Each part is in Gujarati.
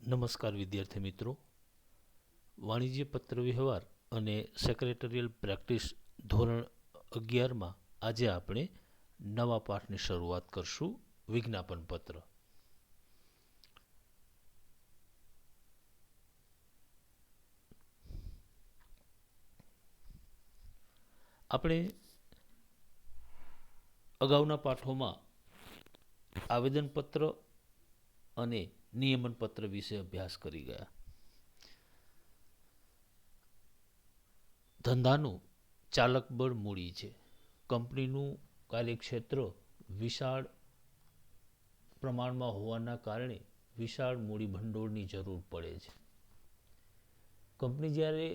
નમસ્કાર વિદ્યાર્થી મિત્રો, વાણિજ્ય પત્ર વ્યવહાર અને સેક્રેટરીયલ પ્રેક્ટિસ ધોરણ 11માં આજે આપણે નવા પાઠની શરૂઆત કરશું. વિજ્ઞાપન પત્ર. આપણે અગાઉના પાઠોમાં આવેદનપત્ર અને નિયમન પત્ર વિશે અભ્યાસ કરી ગયા. ધંધાનું ચાલક બળ મૂડી છે. કંપનીનું કાર્યક્ષેત્ર વિશાળ પ્રમાણમાં હોવાના કારણે વિશાળ મૂડી ભંડોળની જરૂર પડે છે. કંપની જ્યારે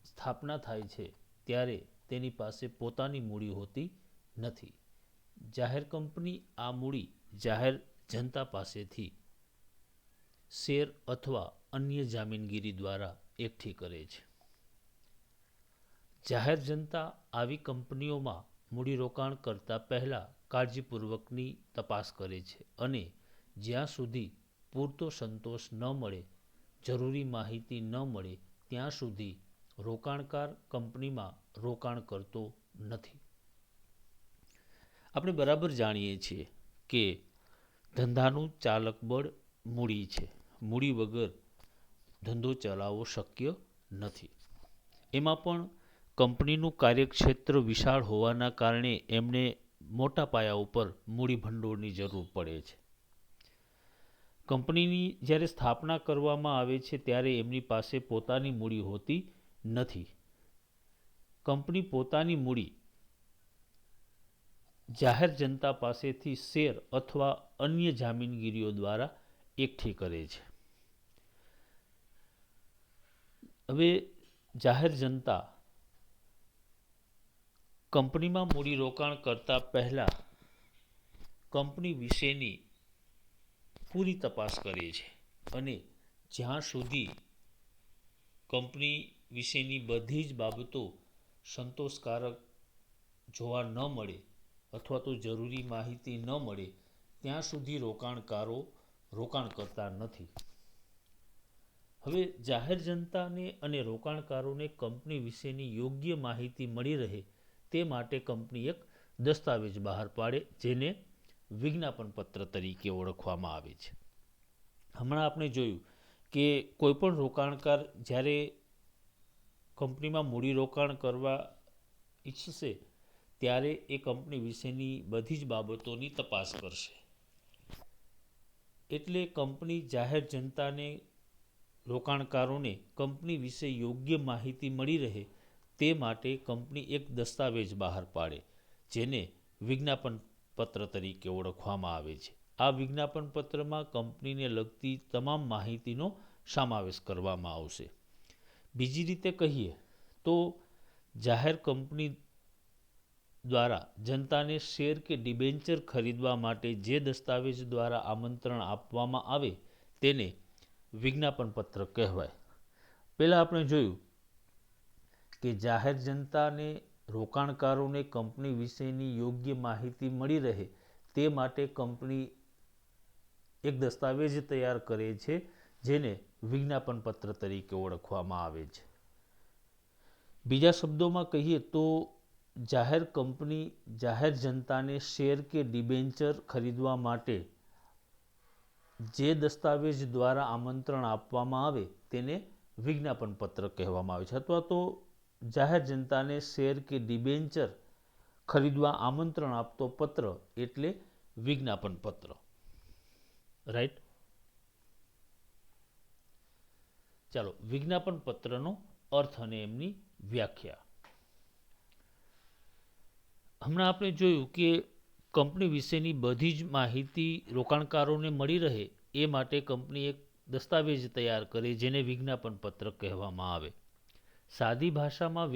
સ્થાપના થાય છે ત્યારે તેની પાસે પોતાની મૂડી હોતી નથી. જાહેર કંપની આ મૂડી જાહેર જનતા પાસેથી શેર અથવા અન્ય જામીનગીરી દ્વારા એકઠી કરે છે. જાહેર જનતા આવી કંપનીઓમાં મૂડીરોકાણ કરતા પહેલા કાળજીપૂર્વકની તપાસ કરે છે અને જ્યાં સુધી પૂરતો સંતોષ ન મળે, જરૂરી માહિતી ન મળે ત્યાં સુધી રોકાણકાર કંપનીમાં રોકાણ કરતો નથી. આપણે બરાબર જાણીએ છીએ કે ધંધાનું ચાલક બળ મૂડી છે. મૂડી વગર ધંધો ચલાવવો શક્ય નથી. એમાં પણ કંપનીનું કાર્યક્ષેત્ર વિશાળ હોવાના કારણે એમને મોટા પાયા ઉપર મૂડી ભંડોળની જરૂર પડે છે. કંપનીની જ્યારે સ્થાપના કરવામાં આવે છે ત્યારે એમની પાસે પોતાની મૂડી હોતી નથી. કંપની પોતાની મૂડી જાહેર જનતા પાસેથી શેર અથવા અન્ય જામીનગીરીઓ દ્વારા એકઠી કરે છે. હવે જાહેર જનતા કંપનીમાં મૂડીરોકાણ કરતા પહેલા કંપની વિશેની પૂરી તપાસ કરે છે અને જ્યાં સુધી કંપની વિશેની બધી જ બાબતો સંતોષકારક જોવા ન મળે અથવા તો જરૂરી માહિતી ન મળે ત્યાં સુધી રોકાણકારો રોકાણ કરતા નથી. હવે જાહેર જનતાને અને રોકાણકારોને કંપની વિશેની યોગ્ય માહિતી મળી રહે તે માટે કંપની એક દસ્તાવેજ બહાર પાડે જેને વિજ્ઞાપન પત્ર તરીકે ઓળખવામાં આવે છે. હમણાં આપણે જોયું કે કોઈ પણ રોકાણકાર જ્યારે કંપનીમાં મૂડીરોકાણ કરવા ઈચ્છશે ત્યારે એ કંપની વિશેની બધી જ બાબતોની તપાસ કરશે. એટલે કંપની જાહેર જનતાને, રોકાણકારોને કંપની વિશે યોગ્ય માહિતી મળી રહે તે માટે કંપની એક દસ્તાવેજ બહાર પાડે જેને વિજ્ઞાપન પત્ર તરીકે ઓળખવામાં આવે છે. આ વિજ્ઞાપન પત્રમાં કંપનીને લગતી તમામ માહિતીનો સમાવેશ કરવામાં આવશે. બીજી રીતે કહીએ તો જાહેર કંપની દ્વારા જનતાને શેર કે ડિબેન્ચર ખરીદવા માટે જે દસ્તાવેજ દ્વારા આમંત્રણ આપવામાં આવે તેને વિજ્ઞાપન પત્ર કહેવાય. પહેલાં આપણે જોયું કે જાહેર જનતાને, રોકાણકારોને કંપની વિશેની યોગ્ય માહિતી મળી રહે તે માટે કંપની એક દસ્તાવેજ તૈયાર કરે છે જેને વિજ્ઞાપન પત્ર તરીકે ઓળખવામાં આવે છે. બીજા શબ્દોમાં કહીએ તો જાહેર કંપની જાહેર જનતાને શેર કે ડિબેન્ચર ખરીદવા માટે જે દસ્તાવેજ દ્વારા આમંત્રણ આપવામાં આવે તેને વિજ્ઞાપન પત્ર કહેવામાં આવે છે. અથવા તો જાહેર જનતાને શેર કે ડિબેન્ચર ખરીદવા આમંત્રણ આપતો પત્ર એટલે વિજ્ઞાપન પત્ર. રાઈટ? ચાલો, વિજ્ઞાપન પત્રનો અર્થ અને એમની વ્યાખ્યા. હમણાં આપણે જોયું કે કંપની વિશેની બધી જ માહિતી રોકાણકારોને મળી રહે એ માટે કંપની એક દસ્તાવેજ તૈયાર કરે જેને વિજ્ઞાપન પત્ર કહેવામાં આવે. સાદી ભાષામાં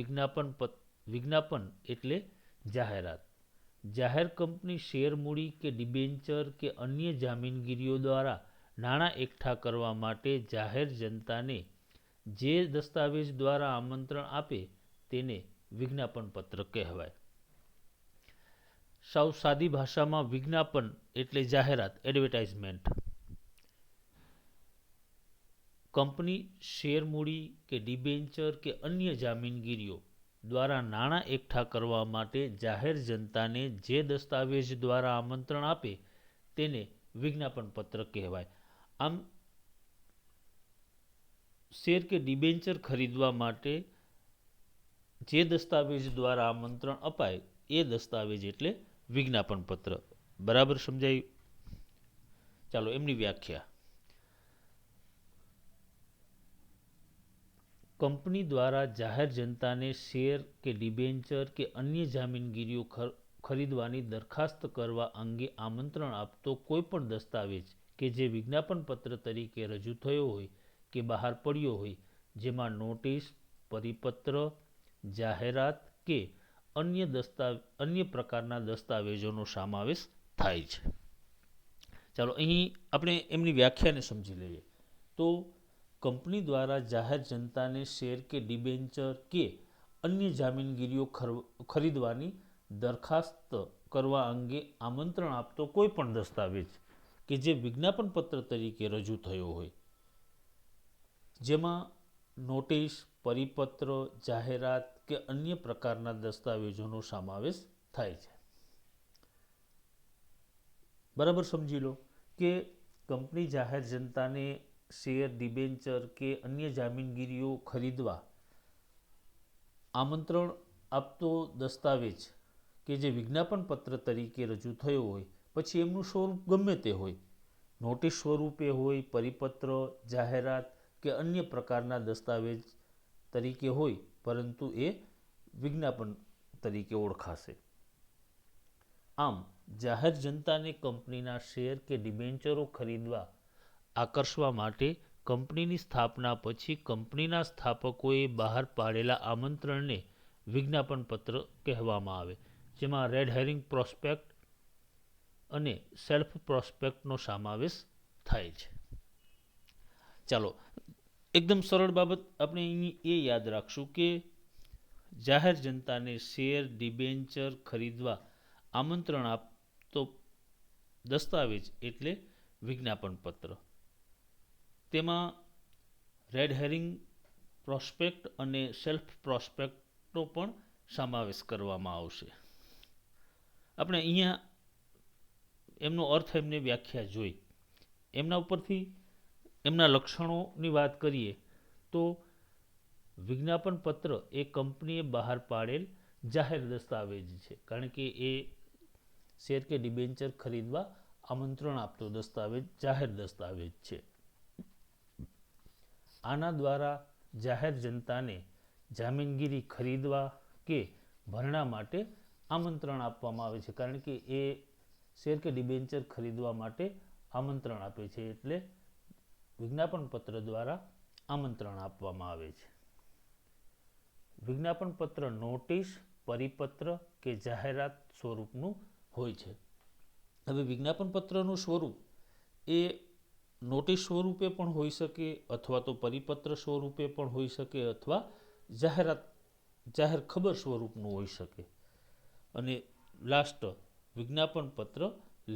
વિજ્ઞાપન એટલે જાહેરાત. જાહેર કંપની શેર મૂડી કે ડિબેન્ચર કે અન્ય જામીનગીરીઓ દ્વારા નાણાં એકઠા કરવા માટે જાહેર જનતાને જે દસ્તાવેજ દ્વારા આમંત્રણ આપે તેને વિજ્ઞાપન પત્ર કહેવાય. સાવ સાદી ભાષામાં વિજ્ઞાપન એટલે જાહેરાત, એડવર્ટાઇઝમેન્ટ. કંપની શેર મૂડી કે ડિબેન્ચર કે અન્ય જામીનગીરીઓ દ્વારા નાણાં એકઠા કરવા માટે જાહેર જનતાને જે દસ્તાવેજ દ્વારા આમંત્રણ આપે તેને વિજ્ઞાપન પત્ર કહેવાય. આમ શેર કે ડિબેન્ચર ખરીદવા માટે જે દસ્તાવેજ દ્વારા આમંત્રણ અપાય એ દસ્તાવેજ એટલે વિજ્ઞાપન પત્ર. બરાબર સમજાયું? ચાલો એમની વ્યાખ્યા. કંપની દ્વારા જાહેર જનતાને શેર કે ડિબેન્ચર કે અન્ય જામીનગીરીઓ ખરીદવાની દરખાસ્ત કરવા અંગે આમંત્રણ આપતો કોઈપણ દસ્તાવેજ કે જે વિજ્ઞાપન પત્ર તરીકે રજૂ થયો હોય કે બહાર પડ્યો હોય, જેમાં નોટિસ, પરિપત્ર, જાહેરાત કે અન્ય પ્રકારના દસ્તાવેજોનો સમાવેશ થાય છે. ચાલો અહીં આપણે એમની વ્યાખ્યાને સમજી લઈએ. તો કંપની દ્વારા જાહેર જનતાને શેર કે ડિબેન્ચર કે અન્ય જામીનગીરીઓ ખરીદવાની દરખાસ્ત કરવા અંગે આમંત્રણ આપતો કોઈ પણ દસ્તાવેજ કે જે વિજ્ઞાપન પત્ર તરીકે રજૂ થયો હોય, જેમાં નોટિસ, પરિપત્ર, જાહેરાત કે અન્ય પ્રકારના દસ્તાવેજોનો સમાવેશ થાય છે. બરાબર સમજી લો કે કંપની જાહેર જનતાને શેર, ડિબેન્ચર કે અન્ય જામીનગીરીઓ ખરીદવા આમંત્રણ આપતો દસ્તાવેજ કે જે વિજ્ઞાપન પત્ર તરીકે રજૂ થયો હોય, પછી એમનું સ્વરૂપ ગમે તે હોય, નોટિસ સ્વરૂપે હોય, પરિપત્ર, જાહેરાત કે અન્ય પ્રકારના દસ્તાવેજ તરીકે હોય, પરંતુ એ વિજ્ઞાપન તરીકે ઓળખાશે. આમ જાહેર જનતાને કંપનીના શેર કે ડિબેન્ચરો ખરીદવા આકર્ષવા માટે કંપનીની સ્થાપના પછી કંપનીના સ્થાપકોએ બહાર પાડેલા આમંત્રણને વિજ્ઞાપન પત્ર કહેવામાં આવે, જેમાં રેડ હેરિંગ પ્રોસ્પેક્ટ અને સેલ્ફ પ્રોસ્પેક્ટનો સમાવેશ થાય છે. ચાલો એકદમ સરળ બાબત આપણે અહીં એ યાદ રાખશું કે જાહેર જનતાને શેર, ડિબેન્ચર ખરીદવા આમંત્રણ આપતો દસ્તાવેજ એટલે વિજ્ઞાપન પત્ર. તેમાં રેડ હેરિંગ પ્રોસ્પેક્ટ અને સેલ્ફ પ્રોસ્પેક્ટનો પણ સમાવેશ કરવામાં આવશે. આપણે અહીંયા એમનો અર્થ, એમને વ્યાખ્યા જોઈ, એમના ઉપરથી એમના લક્ષણોની વાત કરીએ તો વિજ્ઞાપન પત્ર એ કંપનીએ બહાર પાડેલ જાહેર દસ્તાવેજ છે, કારણ કે એ શેર કે ડિબેન્ચર ખરીદવા આમંત્રણ આપતો દસ્તાવેજ જાહેર દસ્તાવેજ છે. આના દ્વારા જાહેર જનતાને જામીનગીરી ખરીદવા કે ભરણા માટે આમંત્રણ આપવામાં આવે છે, કારણ કે એ શેર કે ડિબેન્ચર ખરીદવા માટે આમંત્રણ આપે છે, એટલે વિજ્ઞાપન પત્ર દ્વારા આમંત્રણ આપવામાં આવે છે. વિજ્ઞાપન પત્ર નોટિસ, પરિપત્ર કે જાહેરાત સ્વરૂપનું હોય છે. હવે વિજ્ઞાપન પત્રનું સ્વરૂપ એ નોટિસ સ્વરૂપે પણ હોઈ શકે, અથવા તો પરિપત્ર સ્વરૂપે પણ હોઈ શકે, અથવા જાહેર ખબર સ્વરૂપનું હોઈ શકે. અને લાસ્ટ, વિજ્ઞાપન પત્ર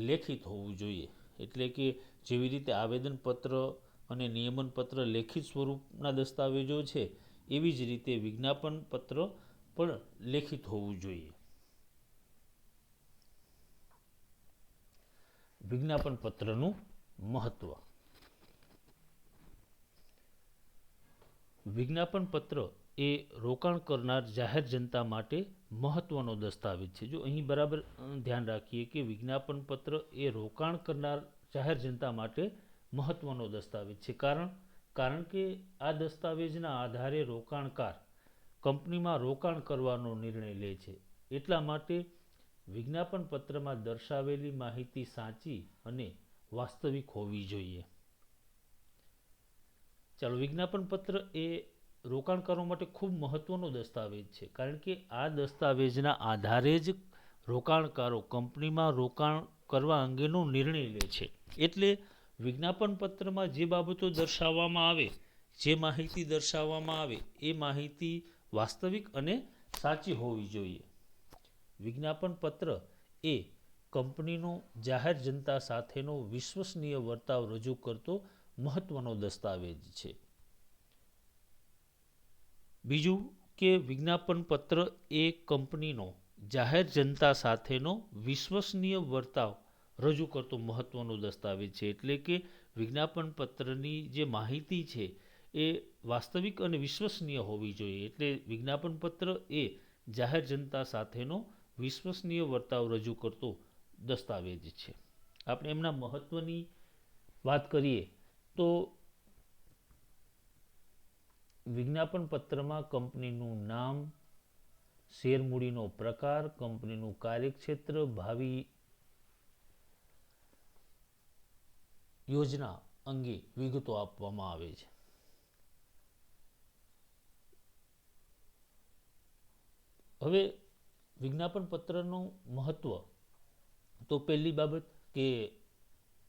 લેખિત હોવું જોઈએ, એટલે કે જેવી રીતે આવેદનપત્ર અને નિયમન પત્ર લેખિત સ્વરૂપના દસ્તાવેજો છે, એવી જ રીતે વિજ્ઞાપન પત્ર પણ લેખિત હોવું જોઈએ. વિજ્ઞાપન પત્રનું મહત્વ. વિજ્ઞાપન પત્ર એ રોકાણ કરનાર જાહેર જનતા માટે મહત્વનો દસ્તાવેજ છે. જો અહીં બરાબર ધ્યાન રાખીએ કે વિજ્ઞાપન પત્ર એ રોકાણ કરનાર જાહેર જનતા માટે મહત્વનો દસ્તાવેજ છે, કારણ કે આ દસ્તાવેજના આધારે રોકાણકાર કંપનીમાં રોકાણ કરવાનો નિર્ણય લે છે. એટલા માટે વિજ્ઞાપન પત્રમાં દર્શાવેલી માહિતી સાચી અને વાસ્તવિક હોવી જોઈએ. ચાલો, વિજ્ઞાપન પત્ર એ રોકાણકારો માટે ખૂબ મહત્વનો દસ્તાવેજ છે, કારણ કે આ દસ્તાવેજના આધારે જ રોકાણકારો કંપનીમાં રોકાણ કરવા અંગેનો નિર્ણય લે છે. એટલે વિજ્ઞાપન પત્રમાં જે બાબતો દર્શાવવામાં આવે, જે માહિતી દર્શાવવામાં આવે, એ માહિતી વાસ્તવિક અને સાચી હોવી જોઈએ. વિજ્ઞાપન પત્ર એ કંપનીનો જાહેર જનતા સાથેનો વિશ્વસનીય વર્તાવ રજૂ કરતો મહત્વનો દસ્તાવેજ છે. બીજું કે વિજ્ઞાપન પત્ર એ કંપનીનો જાહેર જનતા સાથેનો વિશ્વસનીય વર્તાવ રજૂ કરતો મહત્વનો દસ્તાવેજ છે. એટલે કે વિજ્ઞાપન પત્રની જે માહિતી છે એ વાસ્તવિક અને વિશ્વસનીય હોવી જોઈએ. એટલે વિજ્ઞાપન પત્ર એ જાહેર જનતા સાથેનો વિશ્વસનીય વર્તાવ રજૂ કરતો દસ્તાવેજ છે. આપણે એમના મહત્વની વાત કરીએ તો વિજ્ઞાપન પત્રમાં કંપનીનું નામ, શેરમૂડીનો પ્રકાર, કંપનીનું કાર્યક્ષેત્ર, ભાવિ યોજના અંગે વિગતો આપવામાં આવે છે. હવે વિજ્ઞાપન પત્રનું મહત્વ તો પહેલી બાબત કે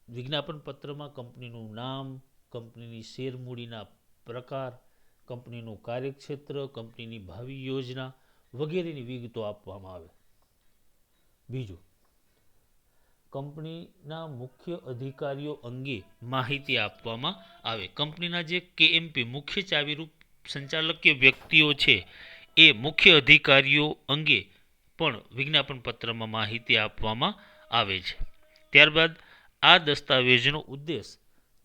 વિજ્ઞાપન પત્રમાં કંપનીનું નામ, કંપનીની શેરમૂડીના પ્રકાર, કંપનીનું કાર્યક્ષેત્ર, કંપનીની ભાવિ યોજના વગેરેની વિગતો આપવામાં આવે. બીજું, કંપનીના મુખ્ય અધિકારીઓ અંગે માહિતી આપવામાં આવે. કંપનીના જે KMP મુખ્ય ચાવીરૂપ સંચાલકીય વ્યક્તિઓ છે એ મુખ્ય અધિકારીઓ અંગે પણ વિજ્ઞાપન પત્રમાં માહિતી આપવામાં આવે છે. ત્યારબાદ આ દસ્તાવેજનો ઉદ્દેશ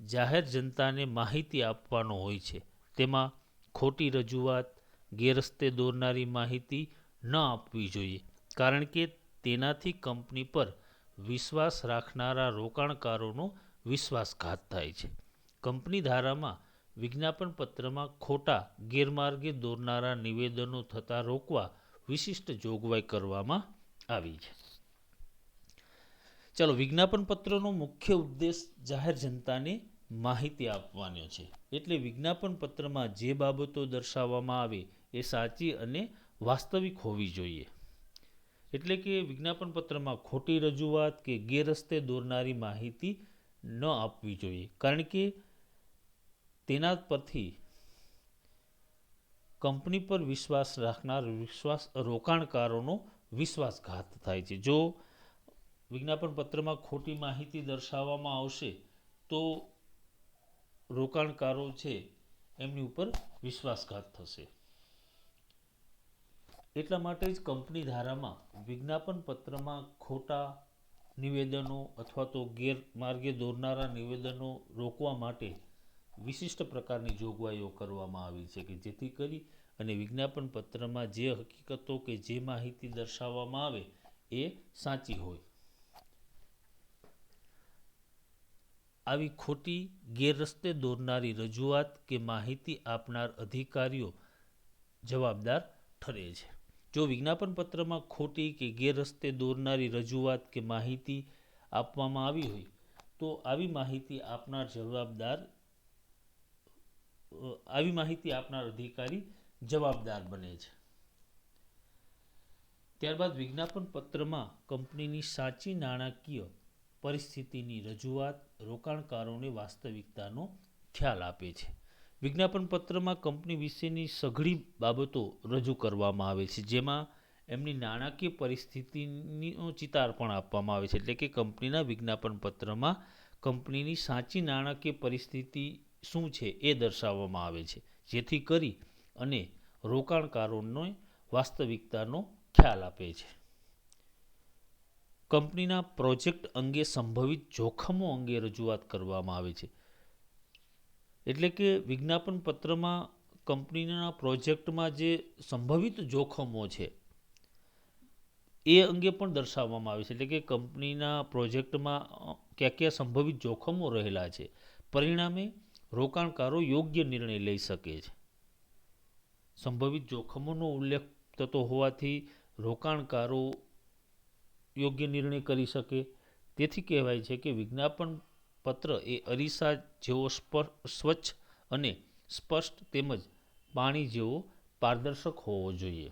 જાહેર જનતાને માહિતી આપવાનો હોય છે. તેમાં ખોટી રજૂઆત, ગેરરસ્તે દોરનારી માહિતી ન આપવી જોઈએ, કારણ કે તેનાથી કંપની પર વિશ્વાસ રાખનારા રોકાણકારોનો વિશ્વાસઘાત થાય છે. કંપની ધારામાં વિજ્ઞાપન પત્રમાં ખોટા ગેરમાર્ગે દોરનારા નિવેદનો થતા રોકવા વિશિષ્ટ જોગવાઈ કરવામાં આવી છે. ચાલો, વિજ્ઞાપન પત્રનો મુખ્ય ઉદ્દેશ જાહેર જનતાને માહિતી આપવાનો છે. એટલે વિજ્ઞાપન પત્રમાં જે બાબતો દર્શાવવામાં આવે એ સાચી અને વાસ્તવિક હોવી જોઈએ. એટલે કે વિજ્ઞાપન પત્રમાં ખોટી રજૂઆત કે ગેરરસ્તે દોરનારી માહિતી ન આપવી જોઈએ, કારણ કે તેના પરથી કંપની પર વિશ્વાસ રાખનાર રોકાણકારોનો વિશ્વાસઘાત થાય છે. જો વિજ્ઞાપન પત્રમાં ખોટી માહિતી દર્શાવવામાં આવશે તો રોકાણકારો છે એમની ઉપર વિશ્વાસઘાત થશે. એટલા માટે જ કંપની ધારામાં વિજ્ઞાપન પત્રમાં ખોટા નિવેદનો અથવા તો ગેરમાર્ગે દોરનારા નિવેદનો રોકવા માટે વિશિષ્ટ પ્રકારની જોગવાઈઓ કરવામાં આવી છે કે જેથી કરી અને વિજ્ઞાપન પત્રમાં જે હકીકતો કે જે માહિતી દર્શાવવામાં આવે એ સાચી હોય. આવી ખોટી ગેરરસ્તે દોરનારી રજૂઆત કે માહિતી આપનાર અધિકારીઓ જવાબદાર ઠરે છે. જો વિજ્ઞાપન પત્રમાં ખોટી કે ગેરરસ્તે દોરનારી રજૂઆત કે માહિતી આપવામાં આવી હોય તો આવી માહિતી આપનાર અધિકારી જવાબદાર બને છે. ત્યારબાદ વિજ્ઞાપન પત્રમાં કંપનીની સાચી નાણાકીય પરિસ્થિતિની રજૂઆત રોકાણકારોને વાસ્તવિકતાનો ખ્યાલ આપે છે. વિજ્ઞાપન પત્રમાં કંપની વિશેની સઘળી બાબતો રજૂ કરવામાં આવે છે, જેમાં એમની નાણાકીય પરિસ્થિતિનો ચિતાર પણ આપવામાં આવે છે. એટલે કે કંપનીના વિજ્ઞાપન પત્રમાં કંપનીની સાચી નાણાકીય પરિસ્થિતિ શું છે એ દર્શાવવામાં આવે છે, જેથી કરી અને રોકાણકારોને વાસ્તવિકતાનો ખ્યાલ આપે છે. કંપનીના પ્રોજેક્ટ અંગે સંભવિત જોખમો અંગે રજૂઆત કરવામાં આવે છે. એટલે કે વિજ્ઞાપન પત્રમાં કંપનીના પ્રોજેક્ટમાં જે સંભવિત જોખમો છે એ અંગે પણ દર્શાવવામાં આવે છે. એટલે કે કંપનીના પ્રોજેક્ટમાં કયા કયા સંભવિત જોખમો રહેલા છે, પરિણામે રોકાણકારો યોગ્ય નિર્ણય લઈ શકે છે. સંભવિત જોખમોનો ઉલ્લેખ થતો હોવાથી રોકાણકારો યોગ્ય નિર્ણય કરી શકે. તેથી કહેવાય છે કે વિજ્ઞાપન પત્ર એ અરીસા જેવો સ્વચ્છ અને સ્પષ્ટ તેમજ પાણી જેવો પારદર્શક હોવો જોઈએ.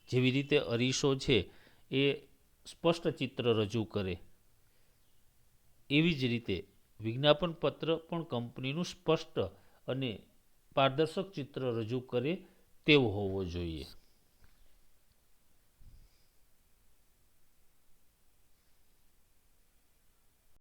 જેવી રીતે અરીસો છે એ સ્પષ્ટ ચિત્ર રજૂ કરે, એવી જ રીતે વિજ્ઞાપન પત્ર પણ કંપનીનું સ્પષ્ટ અને પારદર્શક ચિત્ર રજૂ કરે તેવો હોવો જોઈએ.